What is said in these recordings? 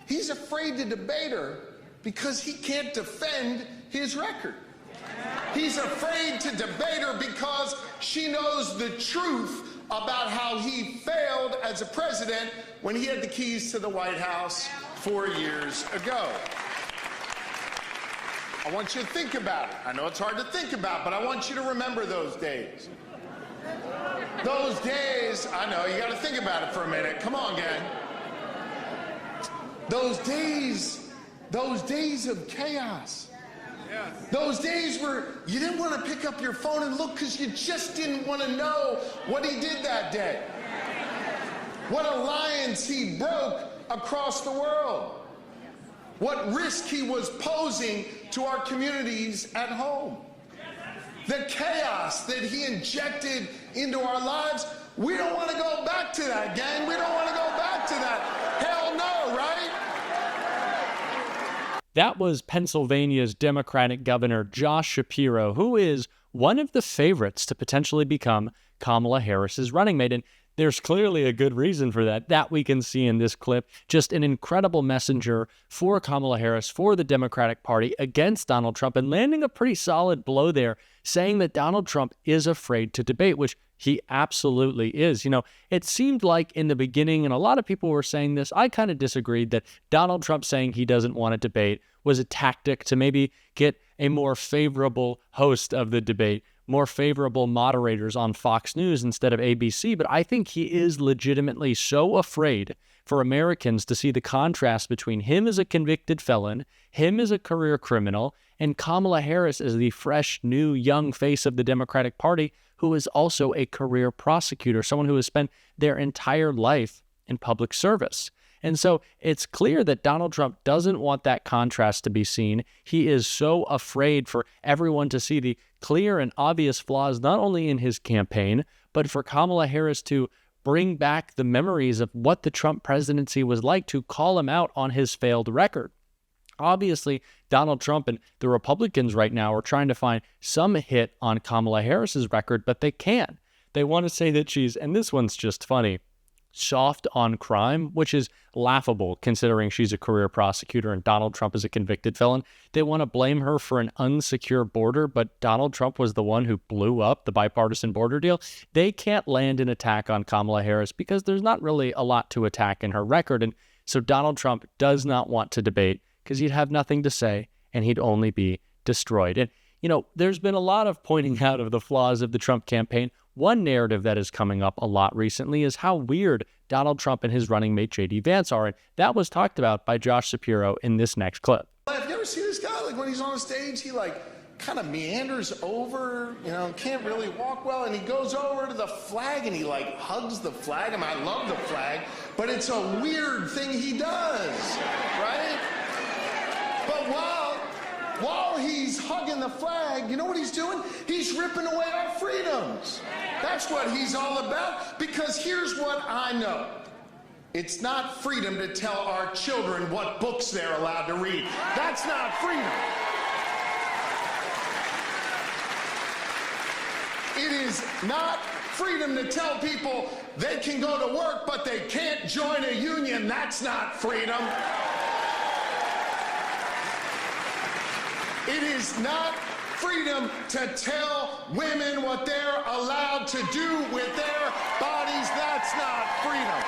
He's afraid to debate her because he can't defend his record. He's afraid to debate her because she knows the truth about how he failed as a president when he had the keys to the White House 4 years ago. I want you to think about it. I know it's hard to think about, but I want you to remember those days. Those days, I know, you got to think about it for a minute. Come on, gang. Those days of chaos. Those days where you didn't want to pick up your phone and look because you just didn't want to know what he did that day. What alliance he broke across the world. What risk he was posing to our communities at home. The chaos that he injected into our lives. We don't want to go back to that, gang. We don't want to go back to that. Hell no, right? That was Pennsylvania's Democratic Governor Josh Shapiro, who is one of the favorites to potentially become Kamala Harris's running mate. And there's clearly a good reason for that we can see in this clip. Just an incredible messenger for Kamala Harris, for the Democratic Party against Donald Trump, and landing a pretty solid blow there, saying that Donald Trump is afraid to debate, which he absolutely is. You know, it seemed like in the beginning, and a lot of people were saying this, I kind of disagreed, that Donald Trump saying he doesn't want to debate was a tactic to maybe get a more favorable host of the debate, more favorable moderators on Fox News instead of ABC. But I think he is legitimately so afraid for Americans to see the contrast between him as a convicted felon, him as a career criminal, and Kamala Harris as the fresh, new, young face of the Democratic Party, who is also a career prosecutor, someone who has spent their entire life in public service. And so it's clear that Donald Trump doesn't want that contrast to be seen. He is so afraid for everyone to see the clear and obvious flaws, not only in his campaign, but for Kamala Harris to bring back the memories of what the Trump presidency was like, to call him out on his failed record. Obviously, Donald Trump and the Republicans right now are trying to find some hit on Kamala Harris's record, but they can't. They want to say that she's, and this one's just funny, soft on crime, which is laughable considering she's a career prosecutor and Donald Trump is a convicted felon. They want to blame her for an unsecure border, but Donald Trump was the one who blew up the bipartisan border deal. They can't land an attack on Kamala Harris because there's not really a lot to attack in her record. And so Donald Trump does not want to debate because he'd have nothing to say and he'd only be destroyed. And, you know, there's been a lot of pointing out of the flaws of the Trump campaign. One narrative that is coming up a lot recently is how weird Donald Trump and his running mate J.D. Vance are, and that was talked about by Josh Shapiro in this next clip. Have you ever seen this guy? Like when he's on the stage, he kind of meanders over, can't really walk well, and he goes over to the flag and he hugs the flag. I mean, I love the flag, but it's a weird thing he does, right? But while he's hugging the flag, you know what he's doing? He's ripping away our freedoms. That's what he's all about, because here's what I know. It's not freedom to tell our children what books they're allowed to read. That's not freedom. It is not freedom to tell people they can go to work, but they can't join a union. That's not freedom. It is not freedom to tell women what they're allowed to do with their bodies. That's not freedom.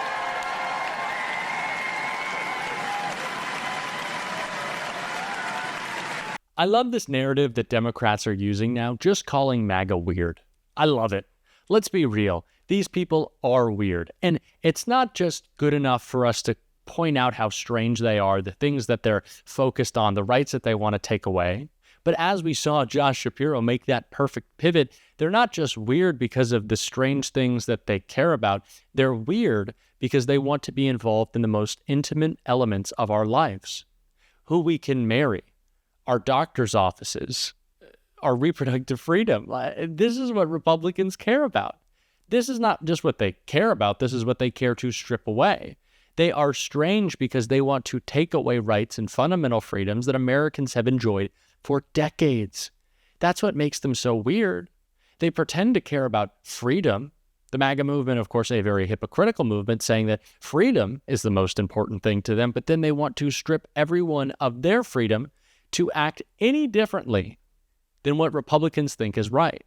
I love this narrative that Democrats are using now, just calling MAGA weird. I love it. Let's be real. These people are weird. And it's not just good enough for us to point out how strange they are, the things that they're focused on, the rights that they want to take away. But as we saw Josh Shapiro make that perfect pivot, they're not just weird because of the strange things that they care about. They're weird because they want to be involved in the most intimate elements of our lives. Who we can marry, our doctor's offices, our reproductive freedom. This is what Republicans care about. This is not just what they care about. This is what they care to strip away. They are strange because they want to take away rights and fundamental freedoms that Americans have enjoyed for decades. That's what makes them so weird. They pretend to care about freedom, The MAGA movement, of course, a very hypocritical movement, saying that freedom is the most important thing to them, but then they want to strip everyone of their freedom to act any differently than what Republicans think is right.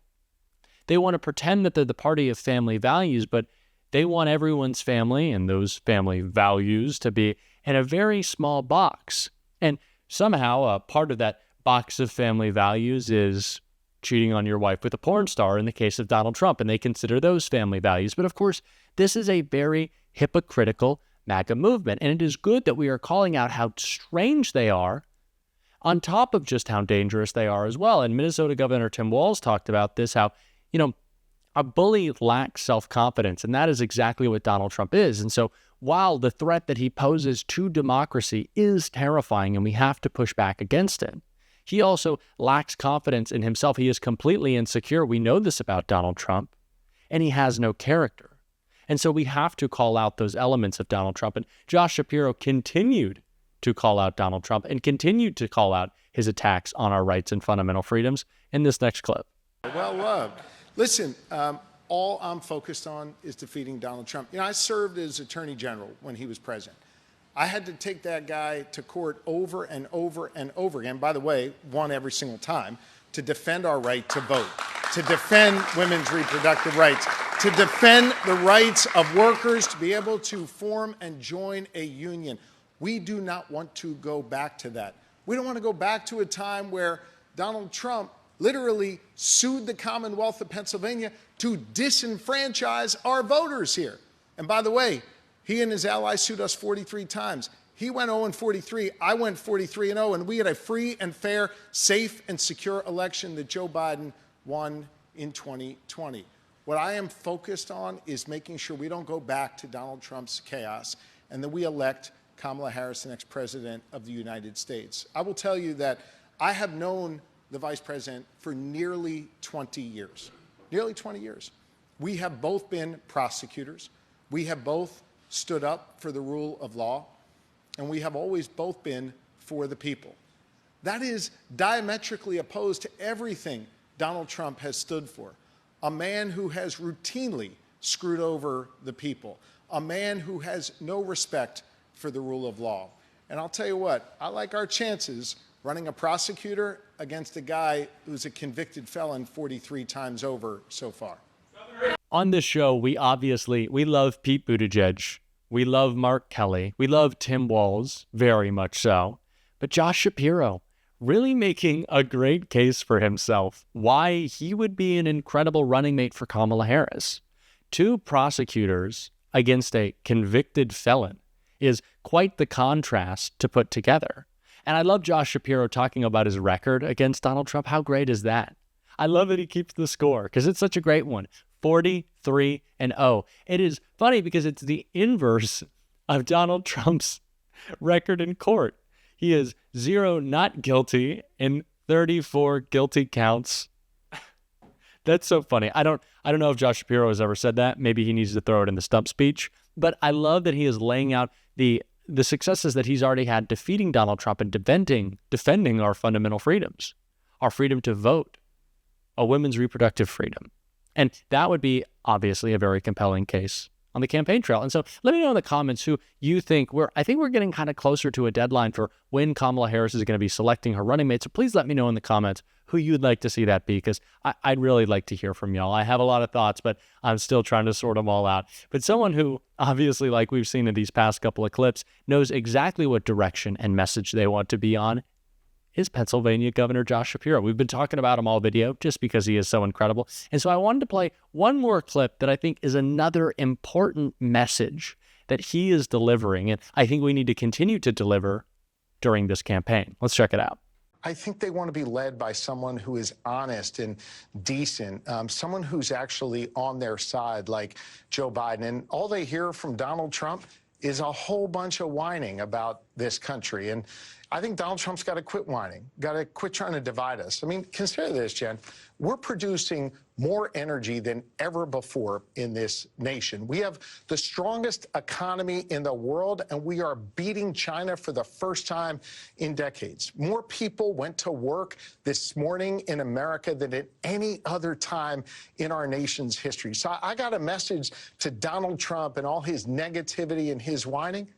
They want to pretend that they're the party of family values, but they want everyone's family and those family values to be in a very small box. And somehow a part of that box of family values is cheating on your wife with a porn star in the case of Donald Trump, and they consider those family values. But of course, this is a very hypocritical MAGA movement, and it is good that we are calling out how strange they are, on top of just how dangerous they are as well. And Minnesota Governor Tim Walz talked about this, how, a bully lacks self-confidence, and that is exactly what Donald Trump is. And so while the threat that he poses to democracy is terrifying and we have to push back against it, he also lacks confidence in himself. He is completely insecure. We know this about Donald Trump, and he has no character. And so we have to call out those elements of Donald Trump. And Josh Shapiro continued to call out Donald Trump and continued to call out his attacks on our rights and fundamental freedoms in this next clip. Well loved. Listen, all I'm focused on is defeating Donald Trump. I served as Attorney General when he was president. I had to take that guy to court over and over and over again, by the way, won every single time, to defend our right to vote, to defend women's reproductive rights, to defend the rights of workers to be able to form and join a union. We do not want to go back to that. We don't want to go back to a time where Donald Trump literally sued the Commonwealth of Pennsylvania to disenfranchise our voters here. And by the way, he and his allies sued us 43 times. He went 0-43, I went 43-0, and we had a free and fair, safe and secure election that Joe Biden won in 2020. What I am focused on is making sure we don't go back to Donald Trump's chaos and that we elect Kamala Harris, the next president of the United States. I will tell you that I have known the vice president for nearly 20 years. Nearly 20 years. We have both been prosecutors. We have both stood up for the rule of law, and we have always both been for the people. That is diametrically opposed to everything Donald Trump has stood for. A man who has routinely screwed over the people. A man who has no respect for the rule of law. And I'll tell you what, I like our chances running a prosecutor against a guy who's a convicted felon 43 times over so far. On this show, we love Pete Buttigieg. We love Mark Kelly. We love Tim Walz, very much so. But Josh Shapiro, really making a great case for himself, why he would be an incredible running mate for Kamala Harris. Two prosecutors against a convicted felon is quite the contrast to put together. And I love Josh Shapiro talking about his record against Donald Trump. How great is that? I love that he keeps the score because it's such a great one. 43-0. It is funny because it's the inverse of Donald Trump's record in court. He is 0 not guilty and 34 guilty counts. That's so funny. I don't know if Josh Shapiro has ever said that. Maybe he needs to throw it in the stump speech. But I love that he is laying out the successes that he's already had defeating Donald Trump and defending our fundamental freedoms, our freedom to vote, a women's reproductive freedom. And that would be obviously a very compelling case on the campaign trail. And so let me know in the comments who you think I think we're getting kind of closer to a deadline for when Kamala Harris is going to be selecting her running mate. So please let me know in the comments who you'd like to see that be, because I'd really like to hear from y'all. I have a lot of thoughts, but I'm still trying to sort them all out. But someone who obviously, like we've seen in these past couple of clips, knows exactly what direction and message they want to be on is Pennsylvania Governor Josh Shapiro. We've been talking about him all video just because he is so incredible. And so I wanted to play one more clip that I think is another important message that he is delivering, and I think we need to continue to deliver during this campaign. Let's check it out. I think they want to be led by someone who is honest and decent, someone who's actually on their side like Joe Biden. And all they hear from Donald Trump is a whole bunch of whining about this country. And I think Donald Trump's got to quit whining, got to quit trying to divide us. I mean, consider this, Jen. we're producing more energy than ever before in this nation. We have the strongest economy in the world, and we are beating China for the first time in decades. More people went to work this morning in America than at any other time in our nation's history. So I got a message to Donald Trump and all his negativity and his whining.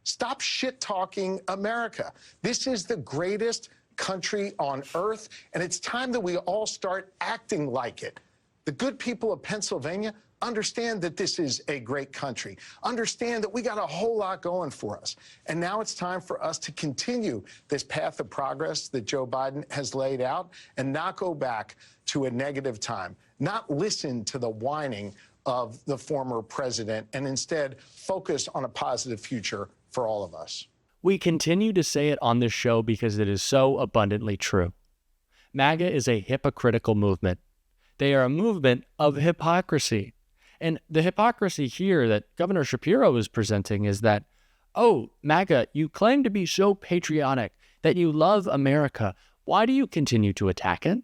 Stop shit-talking America. This is the greatest country on earth, and it's time that we all start acting like it. The good people of Pennsylvania understand that this is a great country, understand that we got a whole lot going for us. And now it's time for us to continue this path of progress that Joe Biden has laid out and not go back to a negative time, not listen to the whining of the former president, and instead focus on a positive future for all of us. We continue to say it on this show because it is so abundantly true. MAGA is a hypocritical movement. They are a movement of hypocrisy. And the hypocrisy here that Governor Shapiro is presenting is that, oh, MAGA, you claim to be so patriotic, that you love America. Why do you continue to attack it?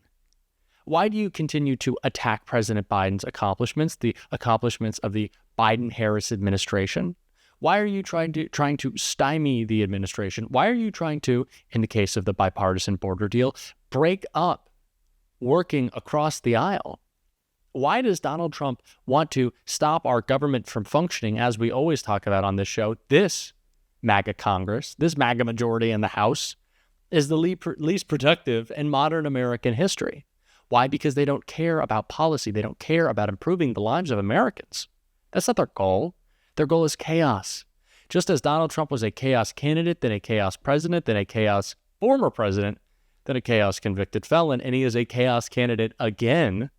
Why do you continue to attack President Biden's accomplishments, the accomplishments of the Biden-Harris administration? Why are you trying to stymie the administration? Why are you trying to, in the case of the bipartisan border deal, break up working across the aisle? Why does Donald Trump want to stop our government from functioning, as we always talk about on this show? This MAGA Congress, this MAGA majority in the House, is the least productive in modern American history. Why? Because they don't care about policy. They don't care about improving the lives of Americans. That's not their goal. Their goal is chaos. Just as Donald Trump was a chaos candidate, then a chaos president, then a chaos former president, then a chaos convicted felon, and he is a chaos candidate again.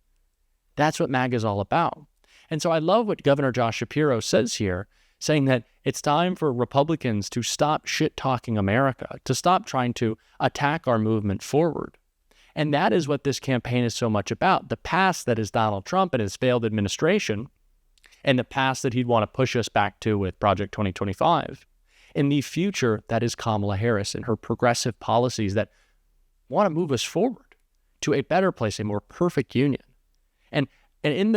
That's what MAGA is all about. And so I love what Governor Josh Shapiro says here, saying that it's time for Republicans to stop shit-talking America, to stop trying to attack our movement forward. And that is what this campaign is so much about. The past that is Donald Trump and his failed administration, and the past that he'd want to push us back to with Project 2025, and the future that is Kamala Harris and her progressive policies that want to move us forward to a better place, a more perfect union. And in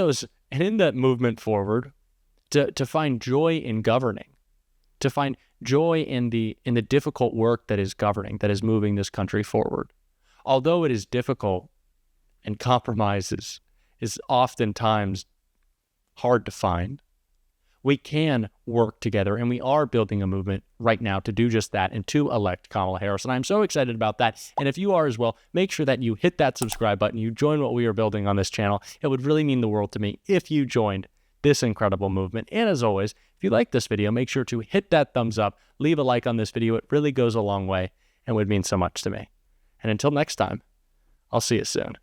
that movement forward, to find joy in governing, to find joy in the difficult work that is governing, that is moving this country forward. Although it is difficult and compromise is oftentimes hard to find, we can work together, and we are building a movement right now to do just that and to elect Kamala Harris. And I'm so excited about that. And if you are as well, make sure that you hit that subscribe button. You join what we are building on this channel. It would really mean the world to me if you joined this incredible movement. And as always, if you like this video, make sure to hit that thumbs up, leave a like on this video. It really goes a long way and would mean so much to me. And until next time, I'll see you soon.